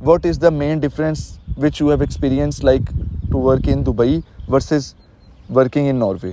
what is the main difference which you have experienced like to work in Dubai versus working in Norway?